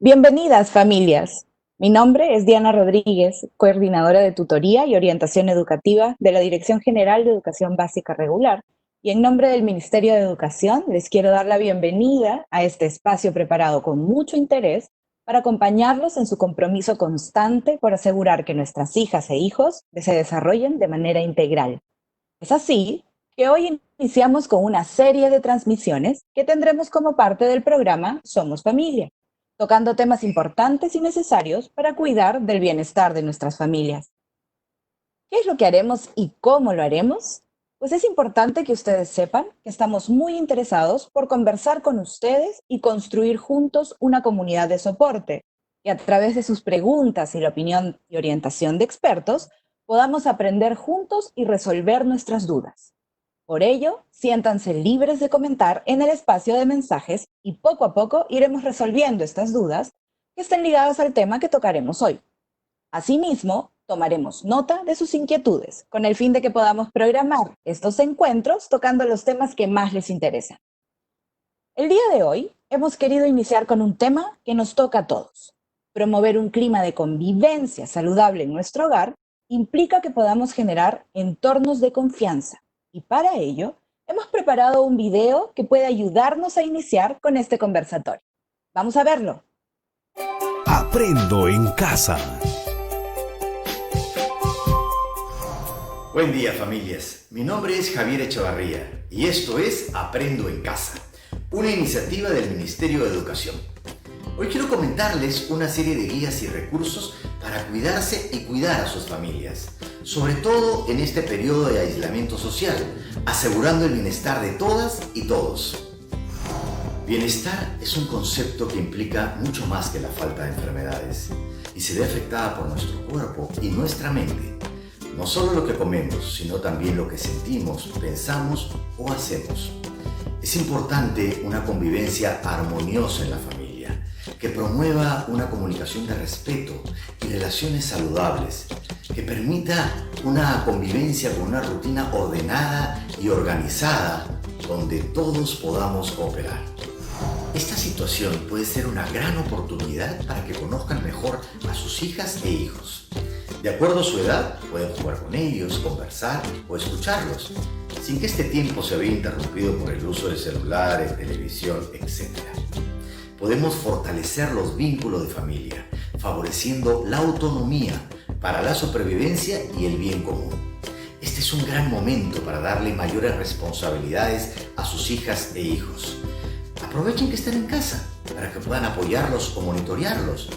Bienvenidas, familias. Mi nombre es Diana Rodríguez, coordinadora de tutoría y orientación educativa de la Dirección General de Educación Básica Regular. Y en nombre del Ministerio de Educación, les quiero dar la bienvenida a este espacio preparado con mucho interés para acompañarlos en su compromiso constante por asegurar que nuestras hijas e hijos se desarrollen de manera integral. Es así que hoy iniciamos con una serie de transmisiones que tendremos como parte del programa Somos Familia, tocando temas importantes y necesarios para cuidar del bienestar de nuestras familias. ¿Qué es lo que haremos y cómo lo haremos? Pues es importante que ustedes sepan que estamos muy interesados por conversar con ustedes y construir juntos una comunidad de soporte, y a través de sus preguntas y la opinión y orientación de expertos, podamos aprender juntos y resolver nuestras dudas. Por ello, siéntanse libres de comentar en el espacio de mensajes y poco a poco iremos resolviendo estas dudas que estén ligadas al tema que tocaremos hoy. Asimismo, tomaremos nota de sus inquietudes con el fin de que podamos programar estos encuentros tocando los temas que más les interesan. El día de hoy hemos querido iniciar con un tema que nos toca a todos. Promover un clima de convivencia saludable en nuestro hogar implica que podamos generar entornos de confianza, y para ello hemos preparado un video que puede ayudarnos a iniciar con este conversatorio. Vamos a verlo. Aprendo en casa. Buen día, familias. Mi nombre es Javier Echevarría y esto es Aprendo en Casa, una iniciativa del Ministerio de Educación. Hoy quiero comentarles una serie de guías y recursos para cuidarse y cuidar a sus familias, sobre todo en este periodo de aislamiento social, asegurando el bienestar de todas y todos. Bienestar es un concepto que implica mucho más que la falta de enfermedades y se ve afectada por nuestro cuerpo y nuestra mente. No solo lo que comemos, sino también lo que sentimos, pensamos o hacemos. Es importante una convivencia armoniosa en la familia, que promueva una comunicación de respeto y relaciones saludables, que permita una convivencia con una rutina ordenada y organizada, donde todos podamos cooperar. Esta situación puede ser una gran oportunidad para que conozcan mejor a sus hijas e hijos. De acuerdo a su edad, pueden jugar con ellos, conversar o escucharlos, sin que este tiempo se vea interrumpido por el uso de celulares, televisión, etc. Podemos fortalecer los vínculos de familia, favoreciendo la autonomía para la supervivencia y el bien común. Este es un gran momento para darle mayores responsabilidades a sus hijas e hijos. Aprovechen que están en casa para que puedan apoyarlos o monitorearlos.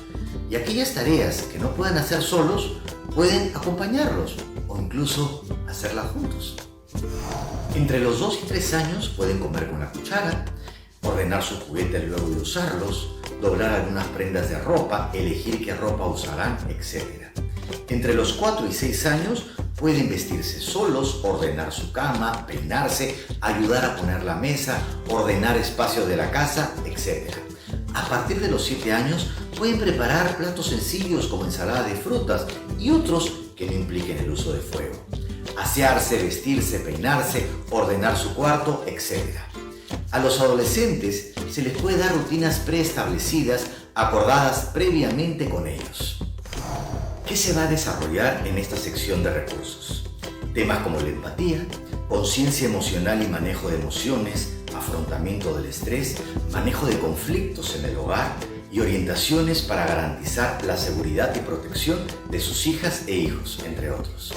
Y aquellas tareas que no puedan hacer solos, pueden acompañarlos o incluso hacerlas juntos. Entre los 2 y 3 años pueden comer con la cuchara, ordenar sus juguetes luego de usarlos, doblar algunas prendas de ropa, elegir qué ropa usarán, etc. Entre los 4 y 6 años pueden vestirse solos, ordenar su cama, peinarse, ayudar a poner la mesa, ordenar espacios de la casa, etc. A partir de los 7 años pueden preparar platos sencillos como ensalada de frutas y otros que no impliquen el uso de fuego. Asearse, vestirse, peinarse, ordenar su cuarto, etc. A los adolescentes se les puede dar rutinas preestablecidas, acordadas previamente con ellos. ¿Qué se va a desarrollar en esta sección de recursos? Temas como la empatía, conciencia emocional y manejo de emociones, afrontamiento del estrés, manejo de conflictos en el hogar y orientaciones para garantizar la seguridad y protección de sus hijas e hijos, entre otros.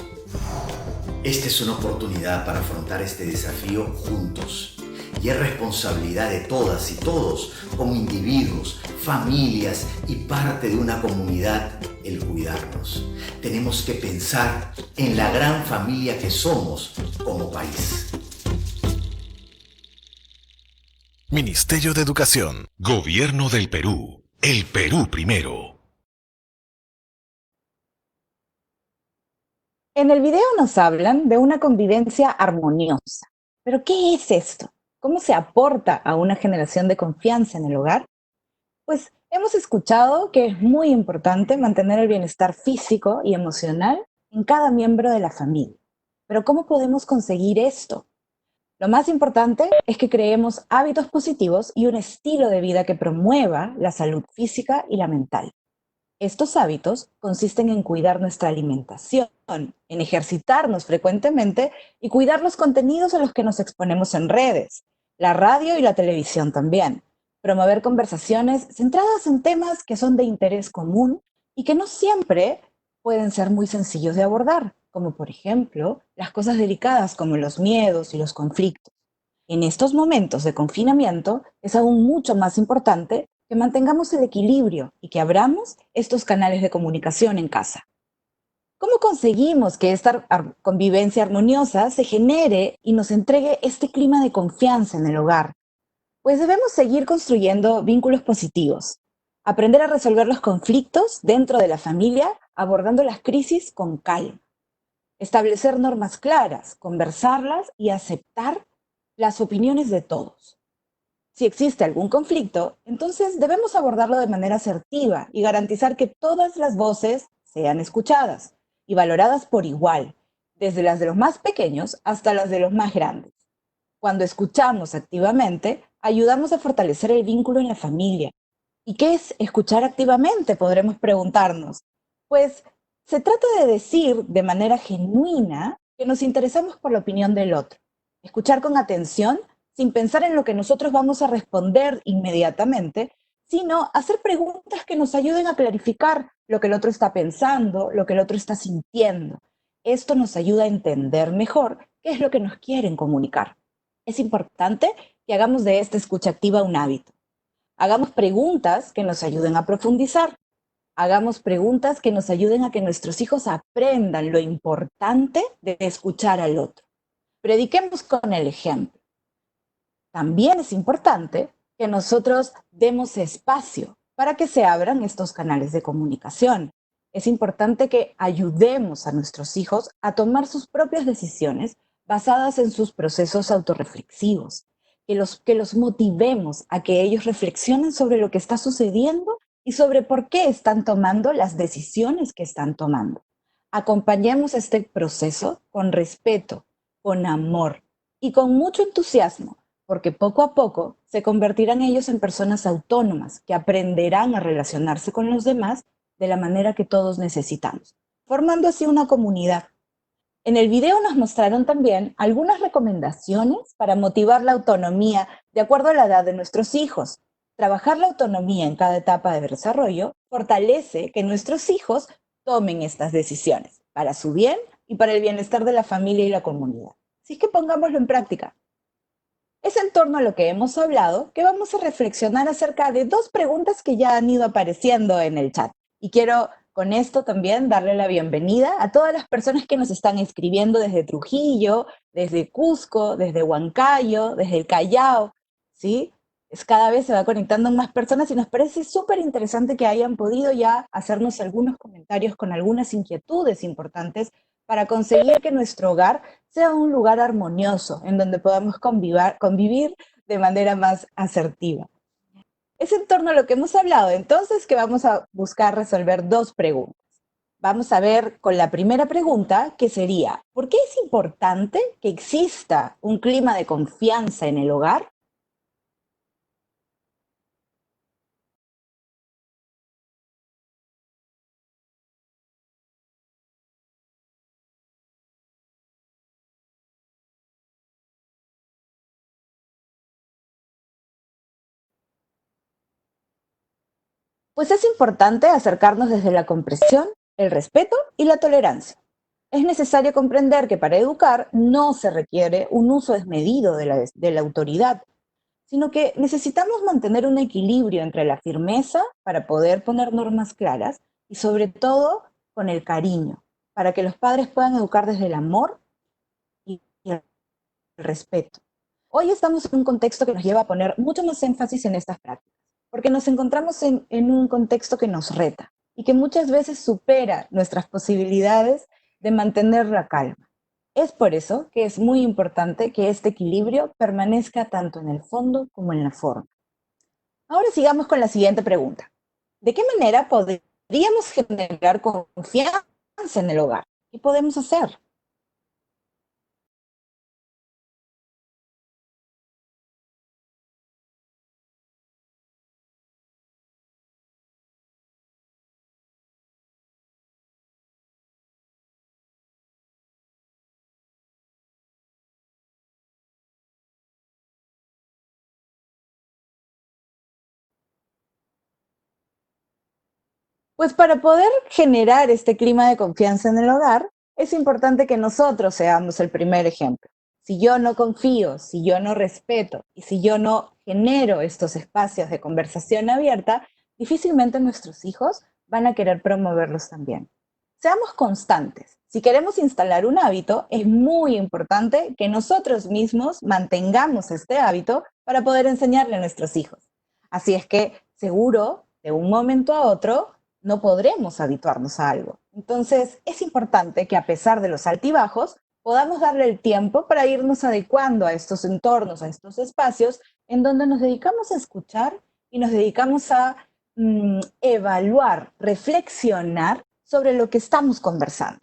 Esta es una oportunidad para afrontar este desafío juntos. Y es responsabilidad de todas y todos, como individuos, familias y parte de una comunidad, el cuidarnos. Tenemos que pensar en la gran familia que somos como país. Ministerio de Educación. Gobierno del Perú. El Perú primero. En el video nos hablan de una convivencia armoniosa. ¿Pero qué es esto? ¿Cómo se aporta a una generación de confianza en el hogar? Pues hemos escuchado que es muy importante mantener el bienestar físico y emocional en cada miembro de la familia. Pero ¿cómo podemos conseguir esto? Lo más importante es que creemos hábitos positivos y un estilo de vida que promueva la salud física y la mental. Estos hábitos consisten en cuidar nuestra alimentación, en ejercitarnos frecuentemente y cuidar los contenidos a los que nos exponemos en redes, la radio y la televisión también. Promover conversaciones centradas en temas que son de interés común y que no siempre pueden ser muy sencillos de abordar, como por ejemplo las cosas delicadas como los miedos y los conflictos. En estos momentos de confinamiento es aún mucho más importante que mantengamos el equilibrio y que abramos estos canales de comunicación en casa. ¿Cómo conseguimos que esta convivencia armoniosa se genere y nos entregue este clima de confianza en el hogar? Pues debemos seguir construyendo vínculos positivos, aprender a resolver los conflictos dentro de la familia, abordando las crisis con calma, establecer normas claras, conversarlas y aceptar las opiniones de todos. Si existe algún conflicto, entonces debemos abordarlo de manera asertiva y garantizar que todas las voces sean escuchadas y valoradas por igual, desde las de los más pequeños hasta las de los más grandes. Cuando escuchamos activamente, ayudamos a fortalecer el vínculo en la familia. ¿Y qué es escuchar activamente? Podremos preguntarnos. Pues se trata de decir de manera genuina que nos interesamos por la opinión del otro. Escuchar con atención sin pensar en lo que nosotros vamos a responder inmediatamente, sino hacer preguntas que nos ayuden a clarificar lo que el otro está pensando, lo que el otro está sintiendo. Esto nos ayuda a entender mejor qué es lo que nos quieren comunicar. Es importante que hagamos de esta escucha activa un hábito. Hagamos preguntas que nos ayuden a profundizar. Hagamos preguntas que nos ayuden a que nuestros hijos aprendan lo importante de escuchar al otro. Prediquemos con el ejemplo. También es importante que nosotros demos espacio para que se abran estos canales de comunicación. Es importante que ayudemos a nuestros hijos a tomar sus propias decisiones basadas en sus procesos autorreflexivos, que los motivemos a que ellos reflexionen sobre lo que está sucediendo y sobre por qué están tomando las decisiones que están tomando. Acompañemos este proceso con respeto, con amor y con mucho entusiasmo, porque poco a poco se convertirán ellos en personas autónomas que aprenderán a relacionarse con los demás de la manera que todos necesitamos, formando así una comunidad. En el video nos mostraron también algunas recomendaciones para motivar la autonomía de acuerdo a la edad de nuestros hijos. Trabajar la autonomía en cada etapa de desarrollo fortalece que nuestros hijos tomen estas decisiones para su bien y para el bienestar de la familia y la comunidad. Así que pongámoslo en práctica. Es en torno a lo que hemos hablado que vamos a reflexionar acerca de dos preguntas que ya han ido apareciendo en el chat. Y quiero con esto también darle la bienvenida a todas las personas que nos están escribiendo desde Trujillo, desde Cusco, desde Huancayo, desde el Callao, ¿sí? Cada vez se va conectando más personas y nos parece súper interesante que hayan podido ya hacernos algunos comentarios con algunas inquietudes importantes para conseguir que nuestro hogar sea un lugar armonioso, en donde podamos convivir de manera más asertiva. Es en torno a lo que hemos hablado, entonces, que vamos a buscar resolver dos preguntas. Vamos a ver con la primera pregunta, que sería, ¿por qué es importante que exista un clima de confianza en el hogar? Pues es importante acercarnos desde la comprensión, el respeto y la tolerancia. Es necesario comprender que para educar no se requiere un uso desmedido de la autoridad, sino que necesitamos mantener un equilibrio entre la firmeza para poder poner normas claras y sobre todo con el cariño, para que los padres puedan educar desde el amor y el respeto. Hoy estamos en un contexto que nos lleva a poner mucho más énfasis en estas prácticas, porque nos encontramos en un contexto que nos reta y que muchas veces supera nuestras posibilidades de mantener la calma. Es por eso que es muy importante que este equilibrio permanezca tanto en el fondo como en la forma. Ahora sigamos con la siguiente pregunta. ¿De qué manera podríamos generar confianza en el hogar? ¿Qué podemos hacer? Pues para poder generar este clima de confianza en el hogar, es importante que nosotros seamos el primer ejemplo. Si yo no confío, si yo no respeto y si yo no genero estos espacios de conversación abierta, difícilmente nuestros hijos van a querer promoverlos también. Seamos constantes. Si queremos instalar un hábito, es muy importante que nosotros mismos mantengamos este hábito para poder enseñarle a nuestros hijos. Así es que seguro, de un momento a otro, no podremos habituarnos a algo. Entonces, es importante que a pesar de los altibajos, podamos darle el tiempo para irnos adecuando a estos entornos, a estos espacios, en donde nos dedicamos a escuchar y nos dedicamos a evaluar, reflexionar sobre lo que estamos conversando.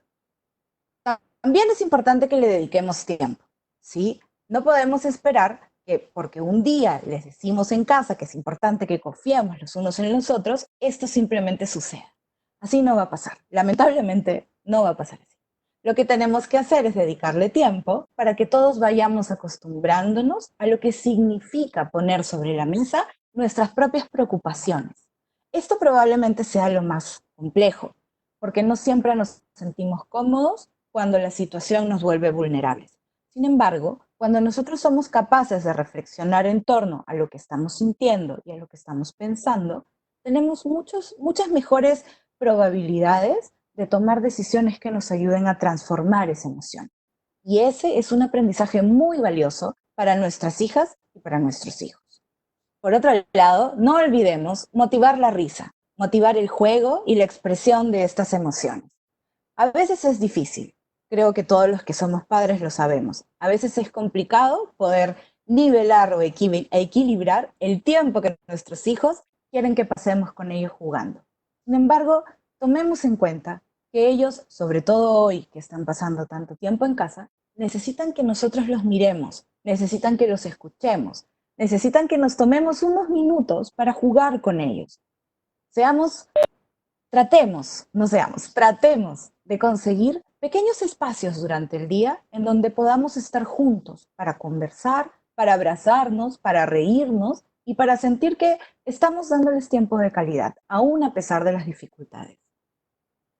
También es importante que le dediquemos tiempo, ¿sí? No podemos esperar que porque un día les decimos en casa que es importante que confiemos los unos en los otros, esto simplemente suceda. Así no va a pasar. Lamentablemente, no va a pasar así. Lo que tenemos que hacer es dedicarle tiempo para que todos vayamos acostumbrándonos a lo que significa poner sobre la mesa nuestras propias preocupaciones. Esto probablemente sea lo más complejo, porque no siempre nos sentimos cómodos cuando la situación nos vuelve vulnerables. Sin embargo, cuando nosotros somos capaces de reflexionar en torno a lo que estamos sintiendo y a lo que estamos pensando, tenemos muchas mejores probabilidades de tomar decisiones que nos ayuden a transformar esa emoción. Y ese es un aprendizaje muy valioso para nuestras hijas y para nuestros hijos. Por otro lado, no olvidemos motivar la risa, motivar el juego y la expresión de estas emociones. A veces es difícil, creo que todos los que somos padres lo sabemos. A veces es complicado poder nivelar o equilibrar el tiempo que nuestros hijos quieren que pasemos con ellos jugando. Sin embargo, tomemos en cuenta que ellos, sobre todo hoy que están pasando tanto tiempo en casa, necesitan que nosotros los miremos, necesitan que los escuchemos, necesitan que nos tomemos unos minutos para jugar con ellos. Tratemos de conseguir pequeños espacios durante el día en donde podamos estar juntos para conversar, para abrazarnos, para reírnos y para sentir que estamos dándoles tiempo de calidad, aún a pesar de las dificultades.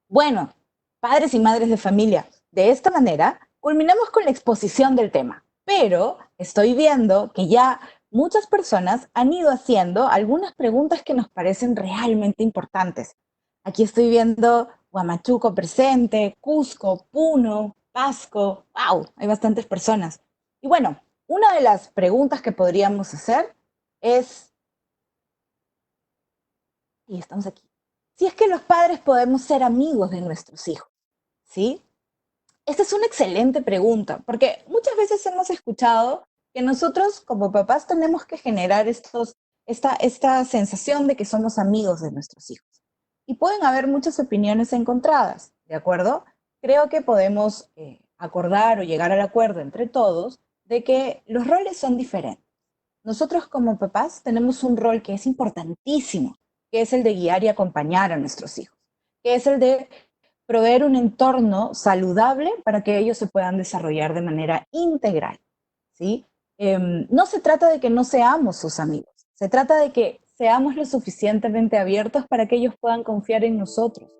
Bueno, padres y madres de familia, de esta manera culminamos con la exposición del tema, pero estoy viendo que ya muchas personas han ido haciendo algunas preguntas que nos parecen realmente importantes. Aquí estoy viendo Huamachuco presente, Cusco, Puno, Pasco. ¡Wow! Hay bastantes personas. Y bueno, una de las preguntas que podríamos hacer es, y estamos aquí, si es que los padres podemos ser amigos de nuestros hijos, ¿sí? Esta es una excelente pregunta, porque muchas veces hemos escuchado que nosotros como papás tenemos que generar esta sensación de que somos amigos de nuestros hijos. Y pueden haber muchas opiniones encontradas, ¿de acuerdo? Creo que podemos acordar o llegar al acuerdo entre todos de que los roles son diferentes. Nosotros como papás tenemos un rol que es importantísimo, que es el de guiar y acompañar a nuestros hijos, que es el de proveer un entorno saludable para que ellos se puedan desarrollar de manera integral, ¿sí? No se trata de que no seamos sus amigos, se trata de que seamos lo suficientemente abiertos para que ellos puedan confiar en nosotros.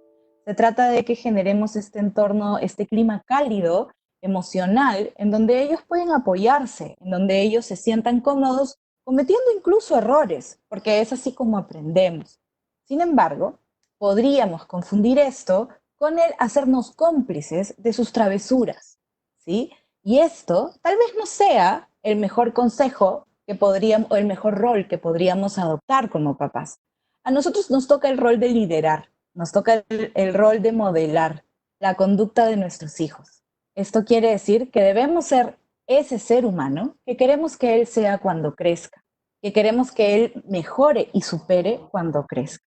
Se trata de que generemos este entorno, este clima cálido, emocional, en donde ellos pueden apoyarse, en donde ellos se sientan cómodos, cometiendo incluso errores, porque es así como aprendemos. Sin embargo, podríamos confundir esto con el hacernos cómplices de sus travesuras, ¿sí? Y esto tal vez no sea el mejor consejo que podríamos, o el mejor rol que podríamos adoptar como papás. A nosotros nos toca el rol de liderar, nos toca el rol de modelar la conducta de nuestros hijos. Esto quiere decir que debemos ser ese ser humano que queremos que él sea cuando crezca, que queremos que él mejore y supere cuando crezca.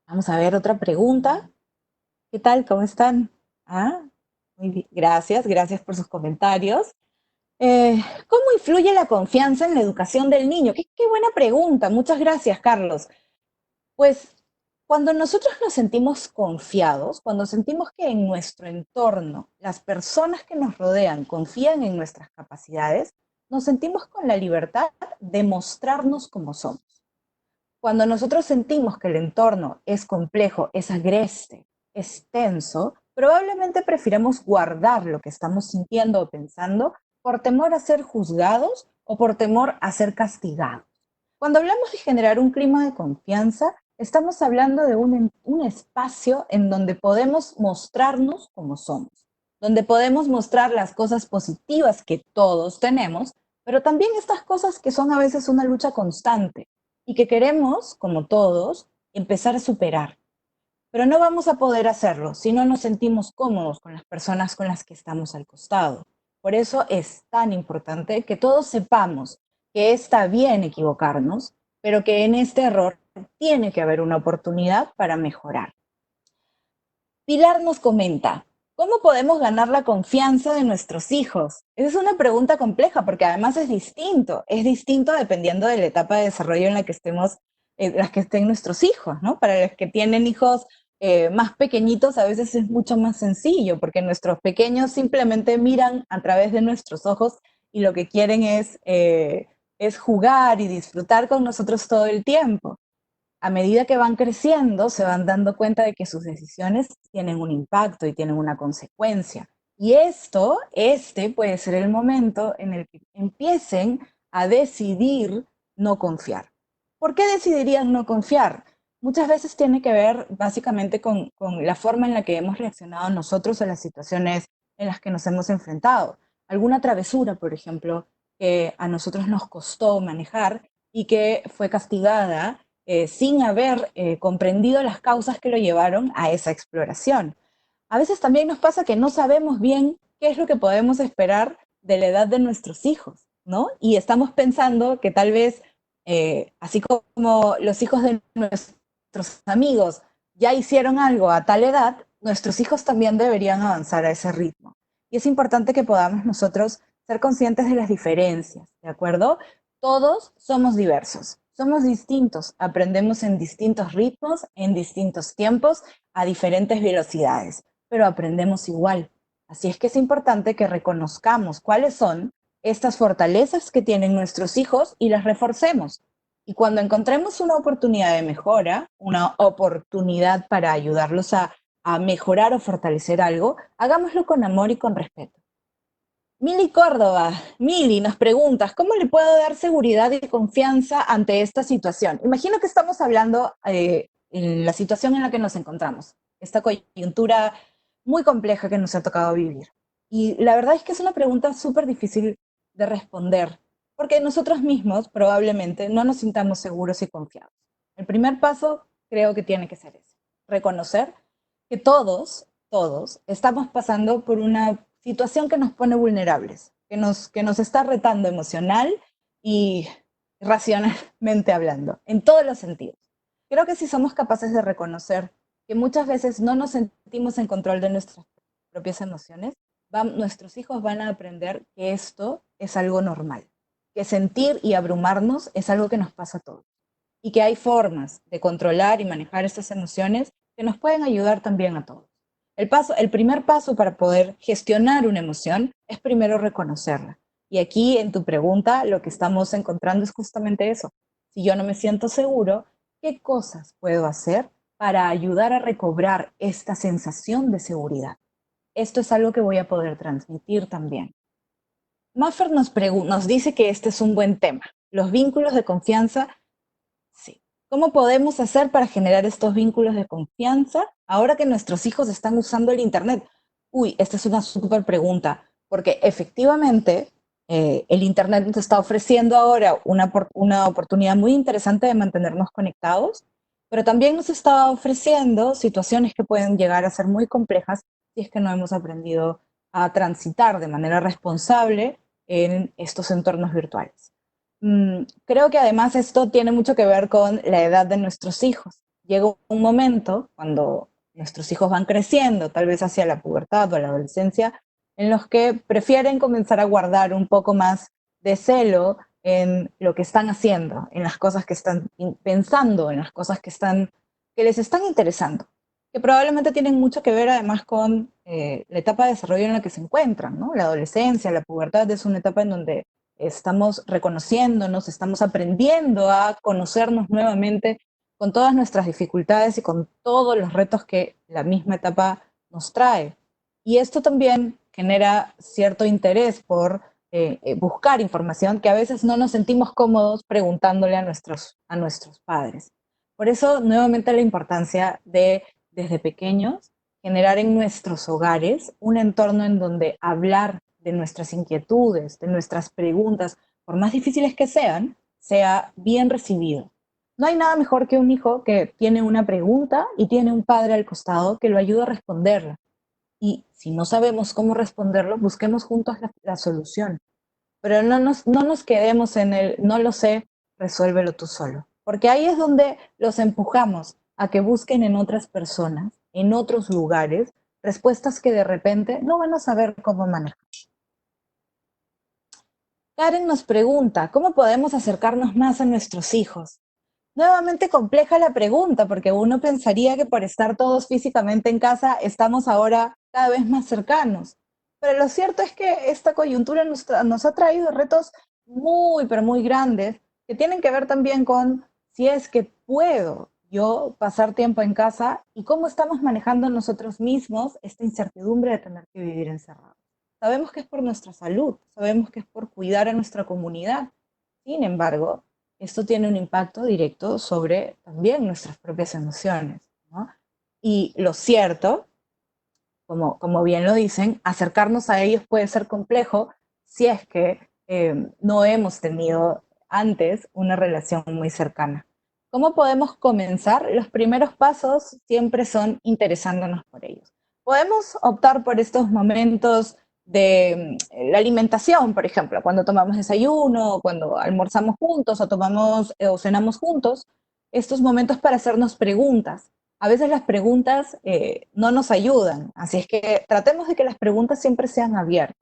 Vamos a ver otra pregunta. ¿Qué tal? ¿Cómo están? Ah, muy bien. Gracias por sus comentarios. ¿Cómo influye la confianza en la educación del niño? Qué buena pregunta. Muchas gracias, Carlos. Pues cuando nosotros nos sentimos confiados, cuando sentimos que en nuestro entorno las personas que nos rodean confían en nuestras capacidades, nos sentimos con la libertad de mostrarnos como somos. Cuando nosotros sentimos que el entorno es complejo, es agreste, es tenso, probablemente prefiramos guardar lo que estamos sintiendo o pensando por temor a ser juzgados o por temor a ser castigados. Cuando hablamos de generar un clima de confianza, estamos hablando de un espacio en donde podemos mostrarnos como somos, donde podemos mostrar las cosas positivas que todos tenemos, pero también estas cosas que son a veces una lucha constante y que queremos, como todos, empezar a superar. Pero no vamos a poder hacerlo si no nos sentimos cómodos con las personas con las que estamos al costado. Por eso es tan importante que todos sepamos que está bien equivocarnos, pero que en este error tiene que haber una oportunidad para mejorar. Pilar nos comenta, ¿cómo podemos ganar la confianza de nuestros hijos? Esa es una pregunta compleja porque además es distinto dependiendo de la etapa de desarrollo en la que estemos, las que estén nuestros hijos, ¿no? Para los que tienen hijos más pequeñitos a veces es mucho más sencillo porque nuestros pequeños simplemente miran a través de nuestros ojos y lo que quieren es jugar y disfrutar con nosotros todo el tiempo. A medida que van creciendo, se van dando cuenta de que sus decisiones tienen un impacto y tienen una consecuencia. Y este puede ser el momento en el que empiecen a decidir no confiar. ¿Por qué decidirían no confiar? Muchas veces tiene que ver básicamente con la forma en la que hemos reaccionado nosotros a las situaciones en las que nos hemos enfrentado. Alguna travesura, por ejemplo, que a nosotros nos costó manejar y que fue castigada sin haber comprendido las causas que lo llevaron a esa exploración. A veces también nos pasa que no sabemos bien qué es lo que podemos esperar de la edad de nuestros hijos, ¿no? Y estamos pensando que tal vez, así como los hijos de nuestros amigos ya hicieron algo a tal edad, nuestros hijos también deberían avanzar a ese ritmo. Y es importante que podamos nosotros ser conscientes de las diferencias, ¿de acuerdo? Todos somos diversos, somos distintos, aprendemos en distintos ritmos, en distintos tiempos, a diferentes velocidades, pero aprendemos igual. Así es que es importante que reconozcamos cuáles son estas fortalezas que tienen nuestros hijos y las reforcemos. Y cuando encontremos una oportunidad de mejora, una oportunidad para ayudarlos a mejorar o fortalecer algo, hagámoslo con amor y con respeto. Mili Córdoba, Mili, nos preguntas, ¿cómo le puedo dar seguridad y confianza ante esta situación? Imagino que estamos hablando en la situación en la que nos encontramos, esta coyuntura muy compleja que nos ha tocado vivir. Y la verdad es que es una pregunta súper difícil de responder, porque nosotros mismos probablemente no nos sintamos seguros y confiados. El primer paso creo que tiene que ser ese, reconocer que todos estamos pasando por una situación que nos pone vulnerables, que nos está retando emocional y racionalmente hablando, en todos los sentidos. Creo que si somos capaces de reconocer que muchas veces no nos sentimos en control de nuestras propias emociones, nuestros hijos van a aprender que esto es algo normal, que sentir y abrumarnos es algo que nos pasa a todos y que hay formas de controlar y manejar estas emociones que nos pueden ayudar también a todos. El primer paso para poder gestionar una emoción es primero reconocerla. Y aquí en tu pregunta lo que estamos encontrando es justamente eso. Si yo no me siento seguro, ¿qué cosas puedo hacer para ayudar a recobrar esta sensación de seguridad? Esto es algo que voy a poder transmitir también. Maffer nos dice que este es un buen tema. Los vínculos de confianza. Sí. ¿Cómo podemos hacer para generar estos vínculos de confianza ahora que nuestros hijos están usando el Internet? Uy, esta es una súper pregunta, porque efectivamente el Internet nos está ofreciendo ahora una oportunidad muy interesante de mantenernos conectados, pero también nos está ofreciendo situaciones que pueden llegar a ser muy complejas si es que no hemos aprendido a transitar de manera responsable en estos entornos virtuales. Creo que además esto tiene mucho que ver con la edad de nuestros hijos. Llega un momento cuando nuestros hijos van creciendo, tal vez hacia la pubertad o la adolescencia, en los que prefieren comenzar a guardar un poco más de celo en lo que están haciendo, en las cosas que están pensando, en las cosas que les están interesando, que probablemente tienen mucho que ver además con la etapa de desarrollo en la que se encuentran, ¿no? La adolescencia, la pubertad es una etapa en donde estamos reconociéndonos, estamos aprendiendo a conocernos nuevamente con todas nuestras dificultades y con todos los retos que la misma etapa nos trae. Y esto también genera cierto interés por buscar información que a veces no nos sentimos cómodos preguntándole a nuestros padres. Por eso, nuevamente, la importancia de, desde pequeños, generar en nuestros hogares un entorno en donde hablar de nuestras inquietudes, de nuestras preguntas, por más difíciles que sean, sea bien recibido. No hay nada mejor que un hijo que tiene una pregunta y tiene un padre al costado que lo ayuda a responderla. Y si no sabemos cómo responderlo, busquemos juntos la solución. Pero no nos quedemos en el no lo sé, resuélvelo tú solo. Porque ahí es donde los empujamos a que busquen en otras personas, en otros lugares, respuestas que de repente no van a saber cómo manejar. Karen nos pregunta, ¿cómo podemos acercarnos más a nuestros hijos? Nuevamente compleja la pregunta, porque uno pensaría que por estar todos físicamente en casa estamos ahora cada vez más cercanos. Pero lo cierto es que esta coyuntura nos ha traído retos muy, pero muy grandes, que tienen que ver también con si es que puedo yo pasar tiempo en casa y cómo estamos manejando nosotros mismos esta incertidumbre de tener que vivir encerrados. Sabemos que es por nuestra salud, sabemos que es por cuidar a nuestra comunidad. Sin embargo, esto tiene un impacto directo sobre también nuestras propias emociones, ¿no? Y lo cierto, como bien lo dicen, acercarnos a ellos puede ser complejo si es que no hemos tenido antes una relación muy cercana. ¿Cómo podemos comenzar? Los primeros pasos siempre son interesándonos por ellos. Podemos optar por estos momentos de la alimentación, por ejemplo, cuando tomamos desayuno, cuando almorzamos juntos o tomamos o cenamos juntos, estos momentos para hacernos preguntas. A veces las preguntas no nos ayudan, así es que tratemos de que las preguntas siempre sean abiertas,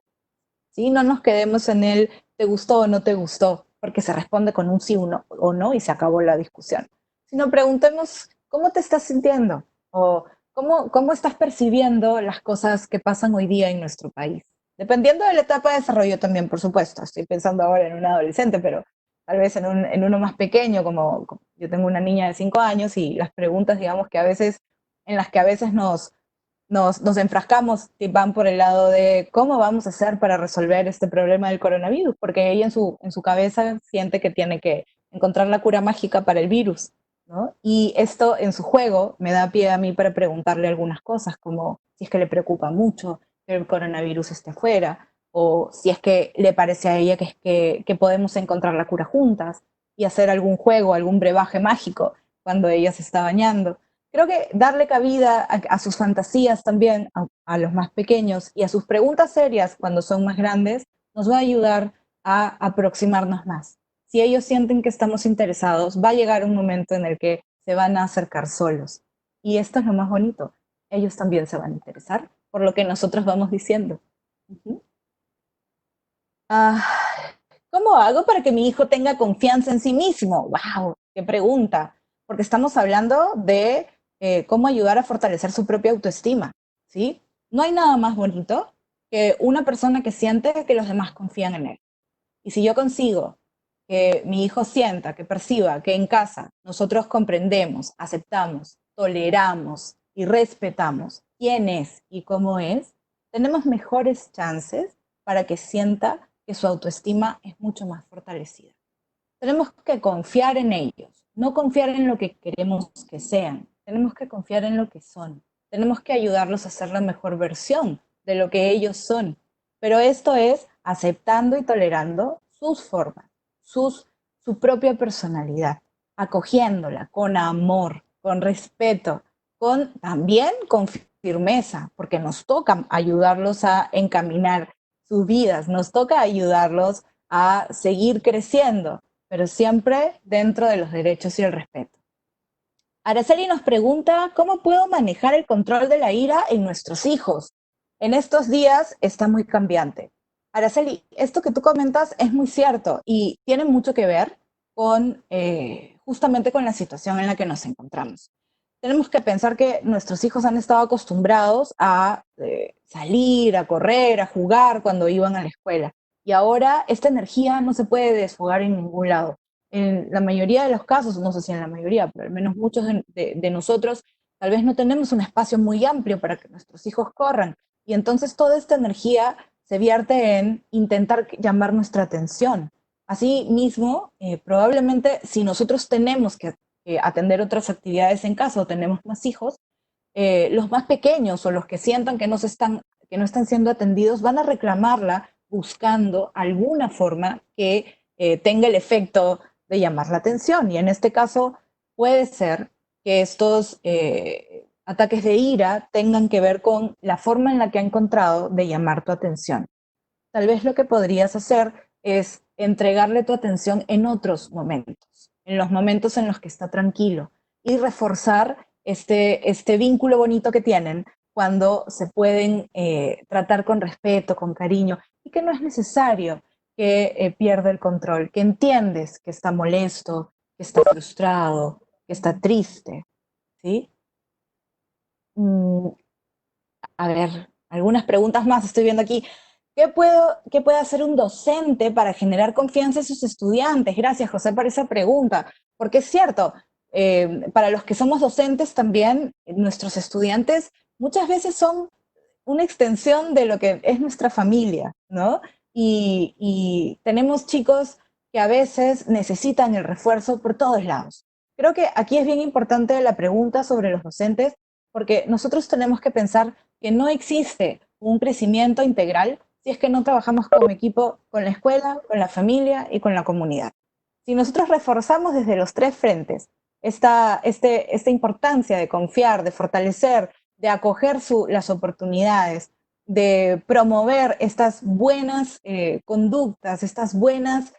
¿sí? No nos quedemos en el ¿te gustó o no te gustó? Porque se responde con un sí o no y se acabó la discusión. Sino preguntemos ¿cómo te estás sintiendo? O ¿cómo estás percibiendo las cosas que pasan hoy día en nuestro país? Dependiendo de la etapa de desarrollo también, por supuesto. Estoy pensando ahora en un adolescente, pero tal vez en uno más pequeño, como yo tengo una niña de 5 años y las preguntas, digamos, en las que a veces nos enfrascamos y van por el lado de cómo vamos a hacer para resolver este problema del coronavirus, porque ella en su cabeza siente que tiene que encontrar la cura mágica para el virus, ¿no? Y esto en su juego me da pie a mí para preguntarle algunas cosas, como si es que le preocupa mucho que el coronavirus esté afuera, o si es que le parece a ella que podemos encontrar la cura juntas y hacer algún juego, algún brebaje mágico cuando ella se está bañando. Creo que darle cabida a sus fantasías también, a los más pequeños, y a sus preguntas serias cuando son más grandes, nos va a ayudar a aproximarnos más. Si ellos sienten que estamos interesados, va a llegar un momento en el que se van a acercar solos. Y esto es lo más bonito. Ellos también se van a interesar por lo que nosotros vamos diciendo. Uh-huh. Ah, ¿cómo hago para que mi hijo tenga confianza en sí mismo? ¡Wow! ¡Qué pregunta! Porque estamos hablando de cómo ayudar a fortalecer su propia autoestima, ¿sí? No hay nada más bonito que una persona que siente que los demás confían en él. Y si yo consigo que mi hijo sienta, que perciba que en casa nosotros comprendemos, aceptamos, toleramos y respetamos quién es y cómo es, tenemos mejores chances para que sienta que su autoestima es mucho más fortalecida. Tenemos que confiar en ellos, no confiar en lo que queremos que sean, tenemos que confiar en lo que son. Tenemos que ayudarlos a ser la mejor versión de lo que ellos son. Pero esto es aceptando y tolerando sus formas, su propia personalidad, acogiéndola con amor, con respeto, también con firmeza, porque nos toca ayudarlos a encaminar sus vidas, nos toca ayudarlos a seguir creciendo, pero siempre dentro de los derechos y el respeto. Araceli nos pregunta, ¿cómo puedo manejar el control de la ira en nuestros hijos? En estos días está muy cambiante. Araceli, esto que tú comentas es muy cierto y tiene mucho que ver con justamente con la situación en la que nos encontramos. Tenemos que pensar que nuestros hijos han estado acostumbrados a salir, a correr, a jugar cuando iban a la escuela. Y ahora esta energía no se puede desfogar en ningún lado. En la mayoría de los casos, no sé si en la mayoría, pero al menos muchos de nosotros, tal vez no tenemos un espacio muy amplio para que nuestros hijos corran. Y entonces toda esta energía se vierte en intentar llamar nuestra atención. Así mismo, probablemente si nosotros tenemos que atender otras actividades en casa o tenemos más hijos, los más pequeños o los que sientan que no están siendo atendidos van a reclamarla buscando alguna forma que tenga el efecto de llamar la atención. Y en este caso puede ser que estos ataques de ira tengan que ver con la forma en la que ha encontrado de llamar tu atención. Tal vez lo que podrías hacer es entregarle tu atención en otros momentos, en los momentos en los que está tranquilo, y reforzar este vínculo bonito que tienen cuando se pueden tratar con respeto, con cariño, y que no es necesario que pierda el control, que entiendes que está molesto, que está frustrado, que está triste, ¿sí? Mm, a ver, algunas preguntas más estoy viendo aquí. ¿Qué puede hacer un docente para generar confianza en sus estudiantes? Gracias, José, por esa pregunta, porque es cierto, para los que somos docentes también, nuestros estudiantes muchas veces son una extensión de lo que es nuestra familia, ¿no? Y tenemos chicos que a veces necesitan el refuerzo por todos lados. Creo que aquí es bien importante la pregunta sobre los docentes, porque nosotros tenemos que pensar que no existe un crecimiento integral si es que no trabajamos como equipo con la escuela, con la familia y con la comunidad. Si nosotros reforzamos desde los tres frentes esta importancia de confiar, de fortalecer, de acoger las oportunidades, de promover estas buenas conductas, estas buenas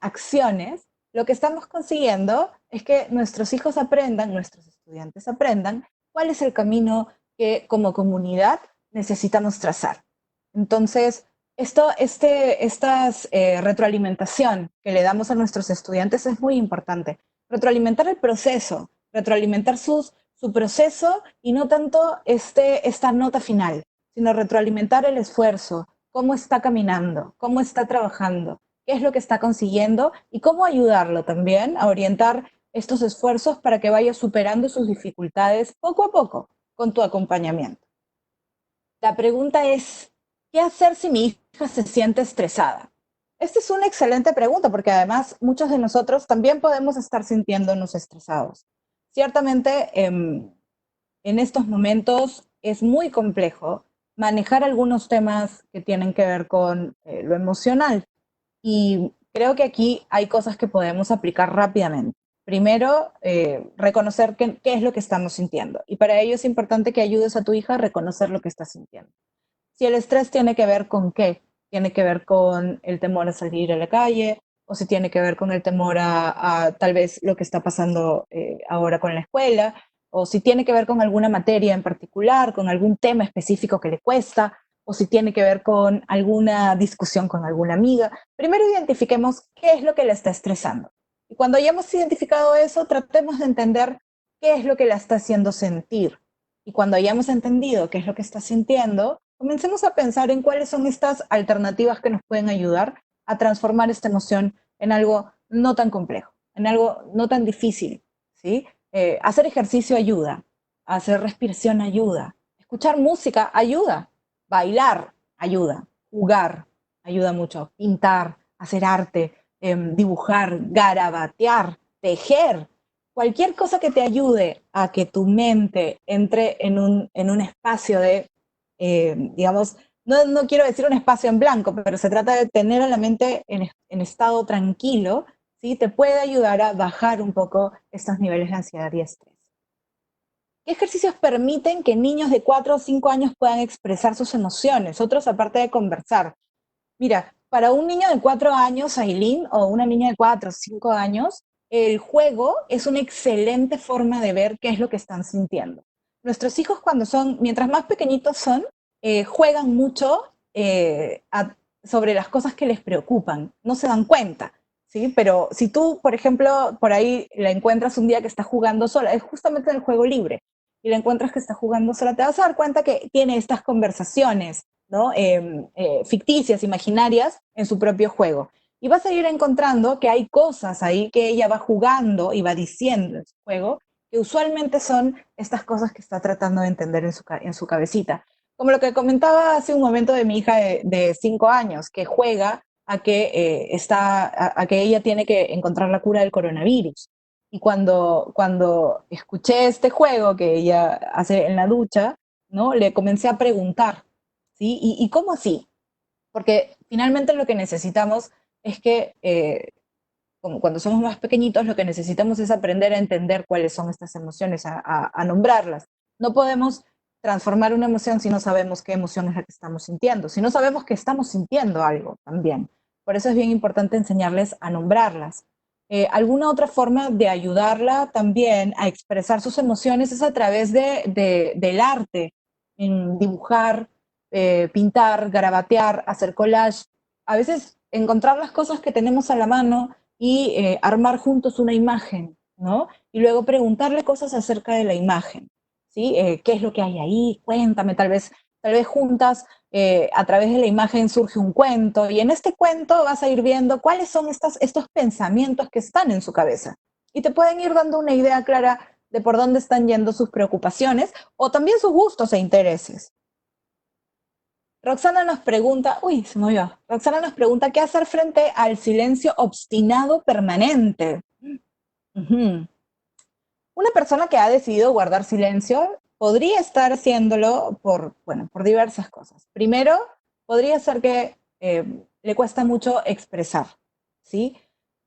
acciones, lo que estamos consiguiendo es que nuestros hijos aprendan, nuestros estudiantes aprendan cuál es el camino que como comunidad necesitamos trazar. Entonces, esta retroalimentación que le damos a nuestros estudiantes es muy importante. Retroalimentar el proceso, retroalimentar su proceso y no tanto esta nota final, sino retroalimentar el esfuerzo, cómo está caminando, cómo está trabajando, qué es lo que está consiguiendo y cómo ayudarlo también a orientar estos esfuerzos para que vaya superando sus dificultades poco a poco con tu acompañamiento. La pregunta es, ¿qué hacer si mi hija se siente estresada? Esta es una excelente pregunta porque además muchos de nosotros también podemos estar sintiéndonos estresados. Ciertamente, en estos momentos es muy complejo manejar algunos temas que tienen que ver con lo emocional. Y creo que aquí hay cosas que podemos aplicar rápidamente. Primero, reconocer qué es lo que estamos sintiendo. Y para ello es importante que ayudes a tu hija a reconocer lo que está sintiendo. Si el estrés tiene que ver con qué, tiene que ver con el temor a salir a la calle, o si tiene que ver con el temor a tal vez lo que está pasando ahora con la escuela, o si tiene que ver con alguna materia en particular, con algún tema específico que le cuesta, o si tiene que ver con alguna discusión con alguna amiga. Primero identifiquemos qué es lo que la está estresando. Y cuando hayamos identificado eso, tratemos de entender qué es lo que la está haciendo sentir. Y cuando hayamos entendido qué es lo que está sintiendo, comencemos a pensar en cuáles son estas alternativas que nos pueden ayudar a transformar esta emoción en algo no tan complejo, en algo no tan difícil, ¿sí? Hacer ejercicio ayuda, hacer respiración ayuda, escuchar música ayuda, bailar ayuda, jugar ayuda mucho, pintar, hacer arte, dibujar, garabatear, tejer, cualquier cosa que te ayude a que tu mente entre en un espacio de, digamos, no quiero decir un espacio en blanco, pero se trata de tener a la mente en estado tranquilo, ¿sí? Te puede ayudar a bajar un poco estos niveles de ansiedad y estrés. ¿Qué ejercicios permiten que niños de 4 o 5 años puedan expresar sus emociones? Otros aparte de conversar. Mira, para un niño de 4 años, Aileen, o una niña de 4 o 5 años, el juego es una excelente forma de ver qué es lo que están sintiendo. Nuestros hijos mientras más pequeñitos son, juegan mucho sobre las cosas que les preocupan, no se dan cuenta, ¿sí? Pero si tú, por ejemplo, por ahí la encuentras un día que está jugando sola, es justamente en el juego libre, y la encuentras que está jugando sola, te vas a dar cuenta que tiene estas conversaciones ¿no? Ficticias, imaginarias, en su propio juego. Y vas a ir encontrando que hay cosas ahí que ella va jugando y va diciendo en su juego, que usualmente son estas cosas que está tratando de entender en su cabecita. Como lo que comentaba hace un momento de mi hija de 5 años, que juega a que ella tiene que encontrar la cura del coronavirus. Y cuando escuché este juego que ella hace en la ducha, ¿no? Le comencé a preguntar, ¿sí? ¿Y cómo así? Porque finalmente lo que necesitamos es que, como cuando somos más pequeñitos, lo que necesitamos es aprender a entender cuáles son estas emociones, a nombrarlas. No podemos transformar una emoción si no sabemos qué emoción es la que estamos sintiendo, si no sabemos que estamos sintiendo algo también. Por eso es bien importante enseñarles a nombrarlas. Alguna otra forma de ayudarla también a expresar sus emociones es a través del arte, en dibujar, pintar, garabatear, hacer collage. A veces encontrar las cosas que tenemos a la mano y armar juntos una imagen, ¿no? Y luego preguntarle cosas acerca de la imagen, ¿sí? ¿Qué es lo que hay ahí? Cuéntame, tal vez juntas, a través de la imagen surge un cuento, y en este cuento vas a ir viendo cuáles son estos pensamientos que están en su cabeza. Y te pueden ir dando una idea clara de por dónde están yendo sus preocupaciones o también sus gustos e intereses. Roxana nos pregunta, uy, se movió. Roxana nos pregunta qué hacer frente al silencio obstinado permanente. Ujú. Una persona que ha decidido guardar silencio podría estar haciéndolo por diversas cosas. Primero, podría ser que le cuesta mucho expresar, ¿sí?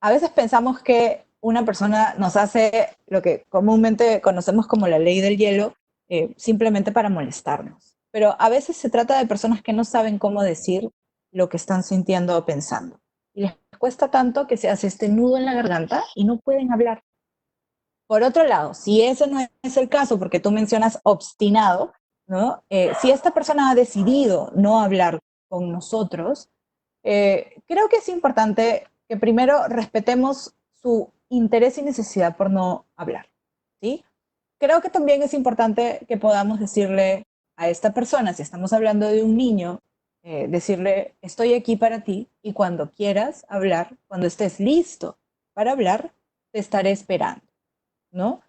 A veces pensamos que una persona nos hace lo que comúnmente conocemos como la ley del hielo, simplemente para molestarnos. Pero a veces se trata de personas que no saben cómo decir lo que están sintiendo o pensando. Y les cuesta tanto que se hace este nudo en la garganta y no pueden hablar. Por otro lado, si ese no es el caso, porque tú mencionas obstinado, ¿no? Si esta persona ha decidido no hablar con nosotros, creo que es importante que primero respetemos su interés y necesidad por no hablar, ¿sí? Creo que también es importante que podamos decirle a esta persona, si estamos hablando de un niño, decirle, estoy aquí para ti y cuando quieras hablar, cuando estés listo para hablar, te estaré esperando, ¿no?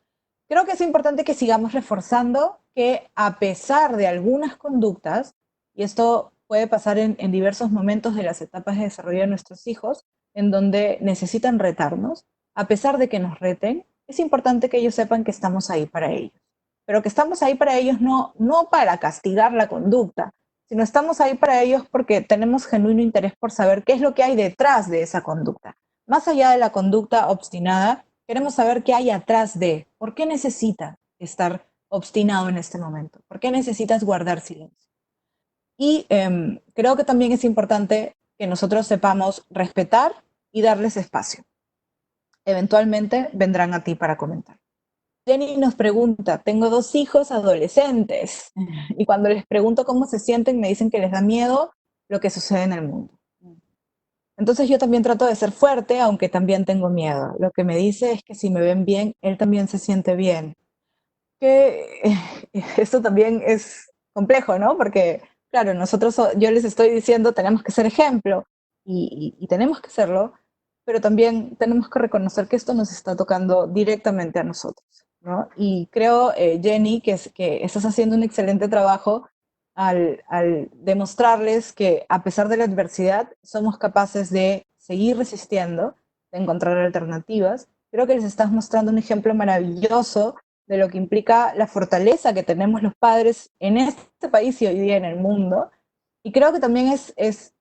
Creo que es importante que sigamos reforzando que a pesar de algunas conductas, y esto puede pasar en diversos momentos de las etapas de desarrollo de nuestros hijos, en donde necesitan retarnos, a pesar de que nos reten, es importante que ellos sepan que estamos ahí para ellos. Pero que estamos ahí para ellos no para castigar la conducta, sino estamos ahí para ellos porque tenemos genuino interés por saber qué es lo que hay detrás de esa conducta. Más allá de la conducta obstinada, queremos saber qué hay atrás de, por qué necesita estar obstinado en este momento, por qué necesitas guardar silencio. Y creo que también es importante que nosotros sepamos respetar y darles espacio. Eventualmente vendrán a ti para comentar. Jenny nos pregunta, tengo 2 hijos adolescentes y cuando les pregunto cómo se sienten me dicen que les da miedo lo que sucede en el mundo. Entonces yo también trato de ser fuerte, aunque también tengo miedo. Lo que me dice es que si me ven bien, él también se siente bien. Que esto también es complejo, ¿no? Porque, claro, yo les estoy diciendo, tenemos que ser ejemplo y tenemos que serlo, pero también tenemos que reconocer que esto nos está tocando directamente a nosotros, ¿no? Y creo, Jenny, que estás haciendo un excelente trabajo al demostrarles que a pesar de la adversidad somos capaces de seguir resistiendo, de encontrar alternativas. Creo que les estás mostrando un ejemplo maravilloso de lo que implica la fortaleza que tenemos los padres en este país y hoy día en el mundo. Y creo que también es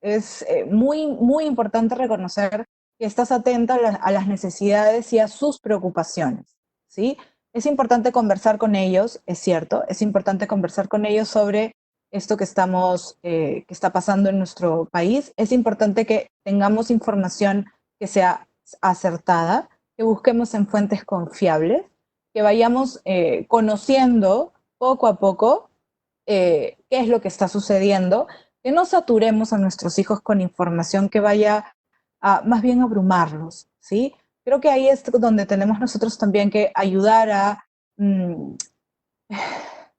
muy importante reconocer que estás atenta a las necesidades y a sus preocupaciones, ¿sí? Es importante conversar con ellos, es cierto, es importante conversar con ellos sobre esto que está pasando en nuestro país. Es importante que tengamos información que sea acertada, que busquemos en fuentes confiables, que vayamos conociendo poco a poco qué es lo que está sucediendo, que no saturemos a nuestros hijos con información que vaya a más bien abrumarlos, ¿sí? Creo que ahí es donde tenemos nosotros también que ayudar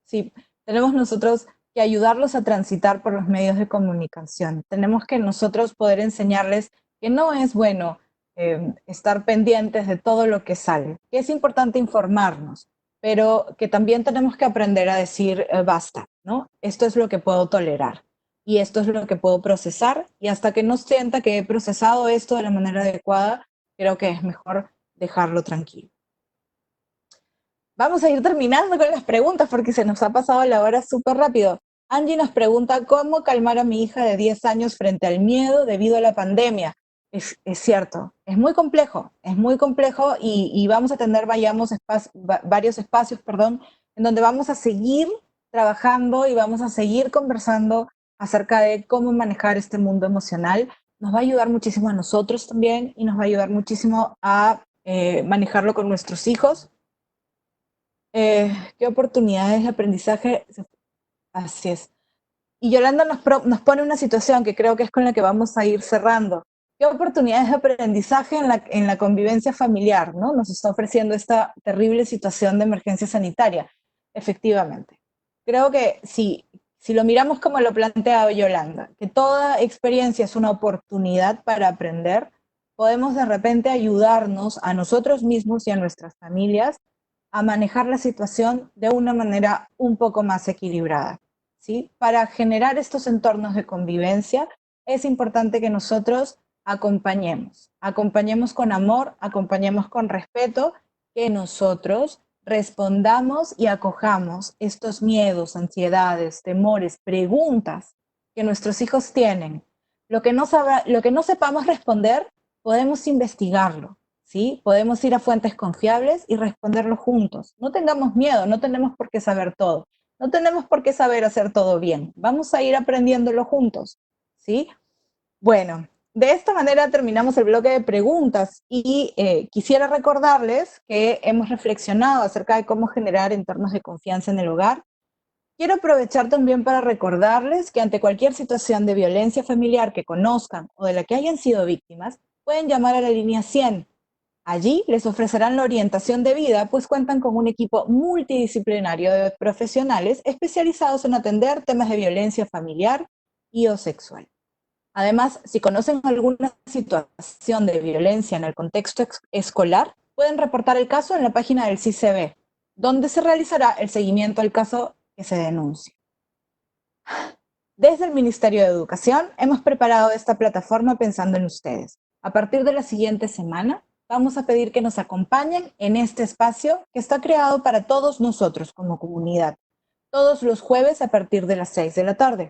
sí, tenemos nosotros que ayudarlos a transitar por los medios de comunicación. Tenemos que nosotros poder enseñarles que no es bueno estar pendientes de todo lo que sale, que es importante informarnos, pero que también tenemos que aprender a decir basta, ¿no? Esto es lo que puedo tolerar y esto es lo que puedo procesar, y hasta que no sienta que he procesado esto de la manera adecuada, creo que es mejor dejarlo tranquilo. Vamos a ir terminando con las preguntas porque se nos ha pasado la hora súper rápido. Angie nos pregunta cómo calmar a mi hija de 10 años frente al miedo debido a la pandemia. Es cierto, es muy complejo y vamos a tener varios espacios, en donde vamos a seguir trabajando y vamos a seguir conversando acerca de cómo manejar este mundo emocional. Nos va a ayudar muchísimo a nosotros también y nos va a ayudar muchísimo a manejarlo con nuestros hijos. ¿Qué oportunidades de aprendizaje? Así es. Y Yolanda nos pone una situación que creo que es con la que vamos a ir cerrando. ¿Qué oportunidades de aprendizaje en la convivencia familiar, ¿no? Nos está ofreciendo esta terrible situación de emergencia sanitaria? Efectivamente. Creo que si lo miramos como lo planteaba Yolanda, que toda experiencia es una oportunidad para aprender, podemos de repente ayudarnos a nosotros mismos y a nuestras familias a manejar la situación de una manera un poco más equilibrada, ¿sí? Para generar estos entornos de convivencia es importante que nosotros acompañemos con amor, acompañemos con respeto, que nosotros respondamos y acojamos estos miedos, ansiedades, temores, preguntas que nuestros hijos tienen. Lo que no sepamos responder, podemos investigarlo, ¿sí? Podemos ir a fuentes confiables y responderlo juntos. No tengamos miedo, no tenemos por qué saber todo. No tenemos por qué saber hacer todo bien. Vamos a ir aprendiéndolo juntos, ¿sí? Bueno, de esta manera terminamos el bloque de preguntas y quisiera recordarles que hemos reflexionado acerca de cómo generar entornos de confianza en el hogar. Quiero aprovechar también para recordarles que ante cualquier situación de violencia familiar que conozcan o de la que hayan sido víctimas, pueden llamar a la línea 100. Allí les ofrecerán la orientación debida, pues cuentan con un equipo multidisciplinario de profesionales especializados en atender temas de violencia familiar y o sexual. Además, si conocen alguna situación de violencia en el contexto escolar, pueden reportar el caso en la página del CICB, donde se realizará el seguimiento al caso que se denuncie. Desde el Ministerio de Educación hemos preparado esta plataforma pensando en ustedes. A partir de la siguiente semana, vamos a pedir que nos acompañen en este espacio que está creado para todos nosotros como comunidad, todos los jueves a partir de las 6 de la tarde.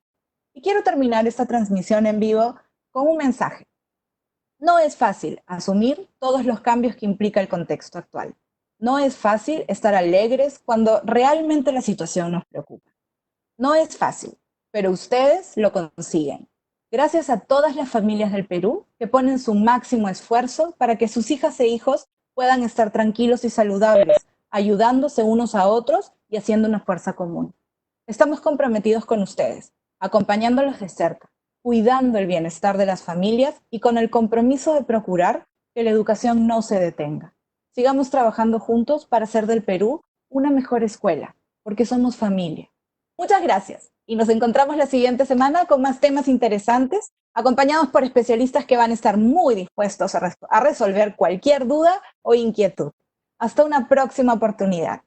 Y quiero terminar esta transmisión en vivo con un mensaje. No es fácil asumir todos los cambios que implica el contexto actual. No es fácil estar alegres cuando realmente la situación nos preocupa. No es fácil, pero ustedes lo consiguen. Gracias a todas las familias del Perú que ponen su máximo esfuerzo para que sus hijas e hijos puedan estar tranquilos y saludables, ayudándose unos a otros y haciendo una fuerza común. Estamos comprometidos con ustedes, acompañándolos de cerca, cuidando el bienestar de las familias y con el compromiso de procurar que la educación no se detenga. Sigamos trabajando juntos para hacer del Perú una mejor escuela, porque somos familia. Muchas gracias y nos encontramos la siguiente semana con más temas interesantes, acompañados por especialistas que van a estar muy dispuestos a resolver cualquier duda o inquietud. Hasta una próxima oportunidad.